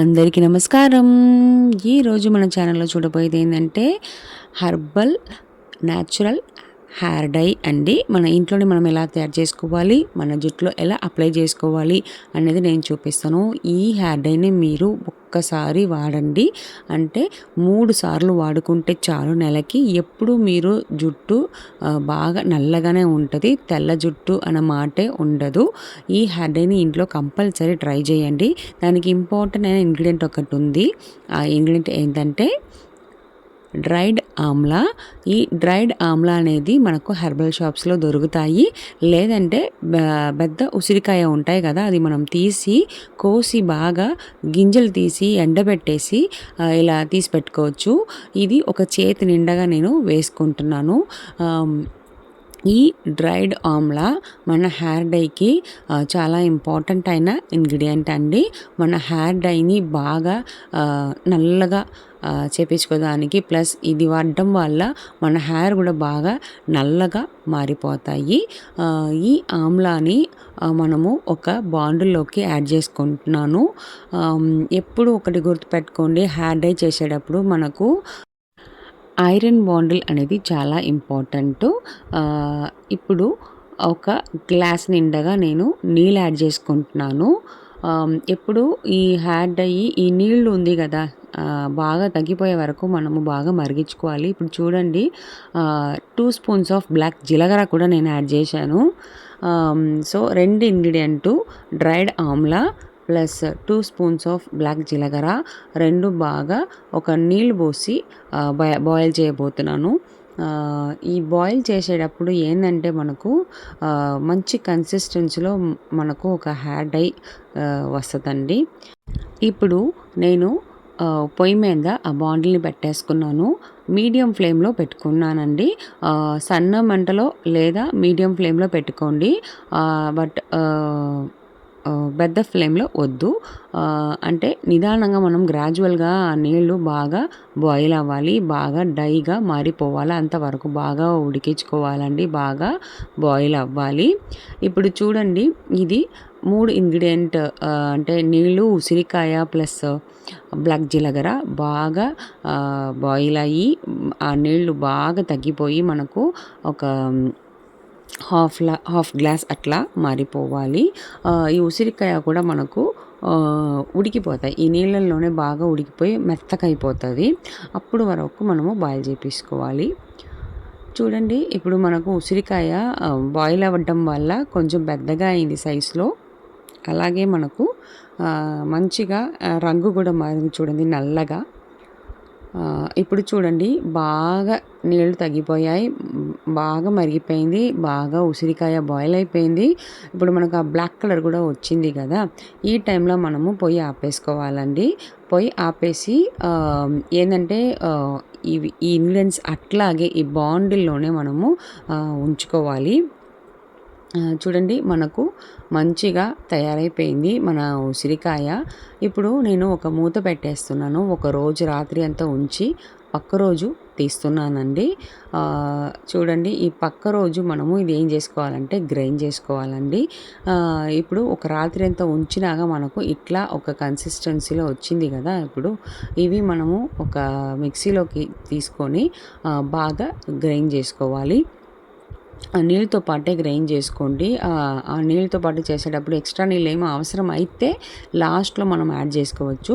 అందరికీ నమస్కారం. ఈరోజు మన ఛానల్‌లో చూడబోయేది ఏందంటే హెర్బల్ న్యాచురల్ హెయిర్ డై అండి. మన ఇంట్లోనే మనం ఎలా తయారు చేసుకోవాలి, మన జుట్టులో ఎలా అప్లై చేసుకోవాలి అనేది నేను చూపిస్తాను. ఈ హెయిర్ డైని మీరు ఒక్కసారి వాడండి. అంటే 3 సార్లు వాడుకుంటే చాలు నెలకి. ఎప్పుడు మీరు జుట్టు బాగా నల్లగానే ఉంటుంది. తెల్ల జుట్టు అన్న మాటే ఉండదు. ఈ హెయిర్ డైని ఇంట్లో కంపల్సరీ ట్రై చేయండి. దానికి ఇంపార్టెంట్ అయిన ఇంగ్రీడియంట్ ఒకటి ఉంది. ఆ ఇంగ్రీడియంట్ ఏంటంటే డ్రైడ్ ఆమ్లా. ఈ డ్రైడ్ ఆమ్లా అనేది మనకు హెర్బల్ షాప్స్లో దొరుకుతాయి. లేదంటే పెద్ద ఉసిరికాయ ఉంటాయి కదా, అది మనం కోసి బాగా గింజలు తీసి ఎండబెట్టేసి ఇలా తీసి పెట్టుకోవచ్చు. ఇది ఒక చేతి నిండగా నేను వేసుకుంటున్నాను. ఈ డ్రైడ్ ఆమ్లా మన హెయిర్ డైకి చాలా ఇంపార్టెంట్ అయిన ఇంగ్రీడియంట్ అండి. మన హెయిర్ డైని బాగా నల్లగా చేపించుకోవడానికి, ప్లస్ ఇది వాడడం వల్ల మన హెయిర్ కూడా బాగా నల్లగా మారిపోతాయి. ఈ ఆమ్లాని మనము ఒక బాండిల్లోకి యాడ్ చేసుకుంటున్నాను. ఎప్పుడు ఒకటి గుర్తుపెట్టుకోండి, హెయిర్ డై చేసేటప్పుడు మనకు ఐరన్ బాండిల్ అనేది చాలా ఇంపార్టెంటు. ఇప్పుడు ఒక గ్లాస్ నిండగా నేను నీళ్ళు యాడ్ చేసుకుంటున్నాను. ఎప్పుడు ఈ హెయిర్ డై ఈ నీళ్ళు ఉంది కదా, బాగా తగ్గిపోయే వరకు మనము బాగా మరిగించుకోవాలి. ఇప్పుడు చూడండి, 2 స్పూన్స్ ఆఫ్ బ్లాక్ జీలకర్ర కూడా నేను యాడ్ చేశాను. So 2 ingredient dried amla plus 2 spoons of black జీలకర్ర, 2 బాగా ఒక నీళ్ళు పోసి బాయిల్ చేయబోతున్నాను. ఈ బాయిల్ చేసేటప్పుడు ఏంటంటే మనకు మంచి కన్సిస్టెన్సీలో మనకు ఒక హెయిర్ డై వస్తుందండి. ఇప్పుడు నేను పొయ్యి మీద ఆ బాండిల్ని పెట్టేసుకున్నాను. మీడియం ఫ్లేమ్లో పెట్టుకున్నానండి. సన్న మంటలో లేదా మీడియం ఫ్లేమ్లో పెట్టుకోండి. బట్ పెద్ద ఫ్లేమ్లో వద్దు. అంటే నిదానంగా మనం గ్రాడ్యువల్గా ఆ నీళ్ళు బాగా బాయిల్ అవ్వాలి, బాగా డైగా మారిపోవాలి, అంతవరకు బాగా ఉడికించుకోవాలండి, బాగా బాయిల్ అవ్వాలి. ఇప్పుడు చూడండి, ఇది 3 ఇంగ్రీడియంట్ అంటే నీళ్ళు, ఉసిరికాయ ప్లస్ బ్లాక్ జీలకర్ర బాగా బాయిల్ అయ్యి ఆ నీళ్ళు బాగా తగ్గిపోయి మనకు ఒక హాఫ్ గ్లాస్ అట్లా మారిపోవాలి. ఈ ఉసిరికాయ కూడా మనకు ఉడికిపోతాయి, ఈ నీళ్ళల్లోనే బాగా ఉడికిపోయి మెత్తకైపోతుంది. అప్పుడు వరకు మనము బాయిల్ చేపించుకోవాలి. చూడండి, ఇప్పుడు మనకు ఉసిరికాయ బాయిల్ అవ్వడం వల్ల కొంచెం పెద్దగా అయింది సైజులో. అలాగే మనకు మంచిగా రంగు కూడా మారింది, చూడండి నల్లగా. ఇప్పుడు చూడండి, బాగా నీళ్ళు తగ్గిపోయాయి, బాగా మరిగిపోయింది, బాగా ఉసిరికాయ బాయిల్ అయిపోయింది. ఇప్పుడు మనకు ఆ బ్లాక్ కలర్ కూడా వచ్చింది కదా, ఈ టైంలో మనము పొయ్యి ఆపేసుకోవాలండి. పొయ్యి ఆపేసి ఏంటంటే ఈ ఇంగ్రీడియంట్స్ అట్లాగే ఈ బాండిల్లోనే మనము ఉంచుకోవాలి. చూడండి, మనకు మంచిగా తయారైపోయింది మన ఉసిరికాయ. ఇప్పుడు నేను ఒక మూత పెట్టేస్తున్నాను. ఒక రోజు రాత్రి అంతా ఉంచి పక్క రోజు తీస్తున్నానండి. చూడండి, ఈ పక్క రోజు మనము ఇది ఏం చేసుకోవాలంటే గ్రైండ్ చేసుకోవాలండి. ఇప్పుడు ఒక రాత్రి అంతా ఉంచినాక మనకు ఇట్లా ఒక కన్సిస్టెన్సీలో వచ్చింది కదా. ఇప్పుడు ఇవి మనము ఒక మిక్సీలోకి తీసుకొని బాగా గ్రైండ్ చేసుకోవాలి. ఆ నీళ్ళతో పాటే గ్రైండ్ చేసుకోండి. ఆ నీళ్ళతో పాటు చేసేటప్పుడు ఎక్స్ట్రా నీళ్ళు ఏమో అవసరం అయితే లాస్ట్లో మనం యాడ్ చేసుకోవచ్చు.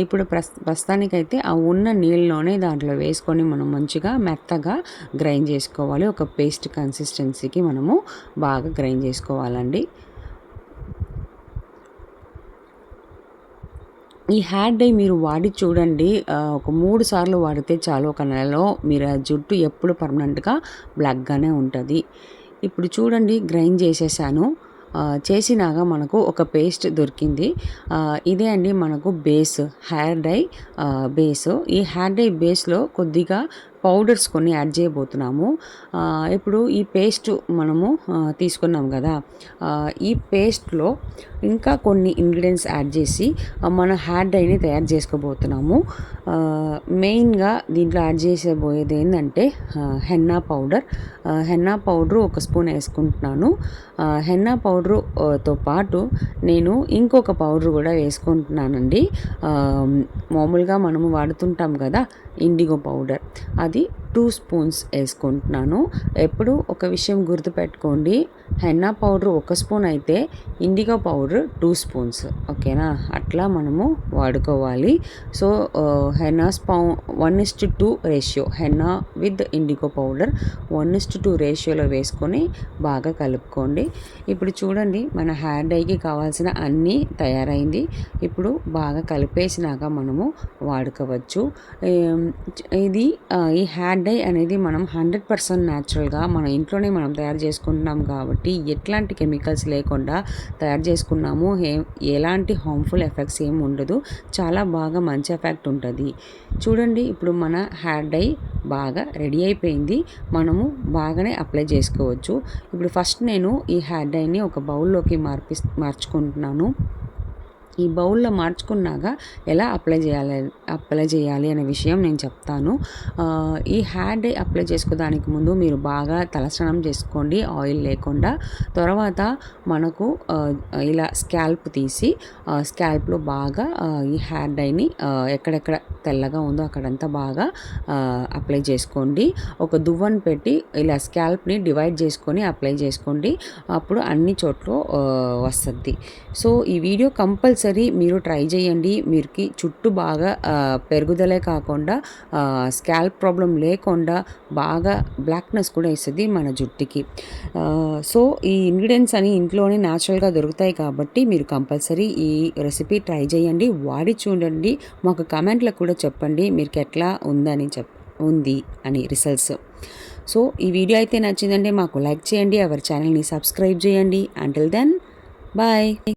ఇప్పుడు ప్రస్తుతానికైతే ఆ ఉన్న నీళ్ళలోనే దాంట్లో వేసుకొని మనం మంచిగా మెత్తగా గ్రైండ్ చేసుకోవాలి. ఒక పేస్ట్ కన్సిస్టెన్సీకి మనము బాగా గ్రైండ్ చేసుకోవాలండి. ఈ హెయిర్ డై మీరు వాడి చూడండి, ఒక 3 సార్లు వాడితే చాలు. ఒక నెలలో మీరు ఆ జుట్టు ఎప్పుడు పర్మనెంట్గా బ్లాక్గానే ఉంటుంది. ఇప్పుడు చూడండి, గ్రైండ్ చేసేసాను. చేసినాక మనకు ఒక పేస్ట్ దొరికింది. ఇదే అండి మనకు బేస్, హెయిర్ డై బేస్. ఈ హెయిర్ డై బేస్లో కొద్దిగా పౌడర్స్ కొన్ని యాడ్ చేయబోతున్నాము. ఇప్పుడు ఈ పేస్ట్ మనము తీసుకున్నాం కదా, ఈ పేస్ట్లో ఇంకా కొన్ని ఇంగ్రీడియంట్స్ యాడ్ చేసి మన హెయిర్ డైని తయారు చేసుకోబోతున్నాము. మెయిన్గా దీంట్లో యాడ్ చేసేబోయేది ఏంటంటే henna powder. Henna powder 1 spoon వేసుకుంటున్నాను. హెన్నా పౌడరుతో పాటు నేను ఇంకొక పౌడర్ కూడా వేసుకుంటున్నానండి. మామూలుగా మనము వాడుతుంటాం కదా ఇండిగో పౌడర్, అది 2 స్పూన్స్ వేసుకుంటున్నాను. ఎప్పుడు ఒక విషయం గుర్తుపెట్టుకోండి, హెన్నా పౌడర్ 1 స్పూన్ అయితే ఇండిగో పౌడర్ 2 స్పూన్స్, ఓకేనా? అట్లా మనము వాడుకోవాలి. So henna 1:2 ratio, henna with IndiGo powder 1:2 రేషియోలో వేసుకొని బాగా కలుపుకోండి. ఇప్పుడు చూడండి, మన హెయిర్ డైకి కావాల్సిన అన్నీ తయారైంది. ఇప్పుడు బాగా కలిపేసినాక మనము వాడుకోవచ్చు. ఇది ఈ హెయిర్ డై అనేది మనం 100% న్యాచురల్గా మన ఇంట్లోనే మనం తయారు చేసుకుంటున్నాం కాబట్టి ఎట్లాంటి కెమికల్స్ లేకుండా తయారు చేసుకున్నాము. ఎలాంటి హార్మ్ఫుల్ ఎఫెక్ట్స్ ఏమి ఉండదు, చాలా బాగా మంచి ఎఫెక్ట్ ఉంటుంది. చూడండి, ఇప్పుడు మన హెయిర్ డై బాగా రెడీ అయిపోయింది. మనము బాగానే అప్లై చేసుకోవచ్చు. ఇప్పుడు ఫస్ట్ నేను ఈ హెయిర్ డైని ఒక బౌల్లోకి మార్చుకుంటున్నాను. ఈ బౌల్లో మార్చుకున్నాక ఎలా అప్లై చేయాలి అనే విషయం నేను చెప్తాను. ఈ హెయిర్ డై అప్లై చేసుకోవడానికి ముందు మీరు బాగా తలస్నానం చేసుకోండి, ఆయిల్ లేకుండా. తర్వాత మనకు ఇలా స్కాల్ప్ తీసి స్కాల్ప్లో బాగా ఈ హెయిర్ డైని ఎక్కడెక్కడ తెల్లగా ఉందో అక్కడంతా బాగా అప్లై చేసుకోండి. ఒక దువ్వను పెట్టి ఇలా స్కాల్ప్ని డివైడ్ చేసుకొని అప్లై చేసుకోండి, అప్పుడు అన్ని చోట్ల వస్తుంది. సో ఈ వీడియో కంపల్సరీ మీరు ట్రై చేయండి. మీరుకి చుట్టూ బాగా పెరుగుదలే కాకుండా స్కాల్ప్ ప్రాబ్లం లేకుండా బాగా బ్లాక్నెస్ కూడా ఇస్తుంది మన జుట్టుకి. సో ఈ ఇంగ్రీడియంట్స్ అని ఇంట్లోనే న్యాచురల్గా దొరుకుతాయి కాబట్టి మీరు కంపల్సరీ ఈ రెసిపీ ట్రై చేయండి, వాడి చూడండి. మాకు కామెంట్లో కూడా చెప్పండి మీకు ఎట్లా ఉంది అని రిజల్ట్స్. సో ఈ వీడియో అయితే నచ్చిందంటే మాకు లైక్ చేయండి, అవర్ ఛానల్ని సబ్స్క్రైబ్ చేయండి. Until then bye.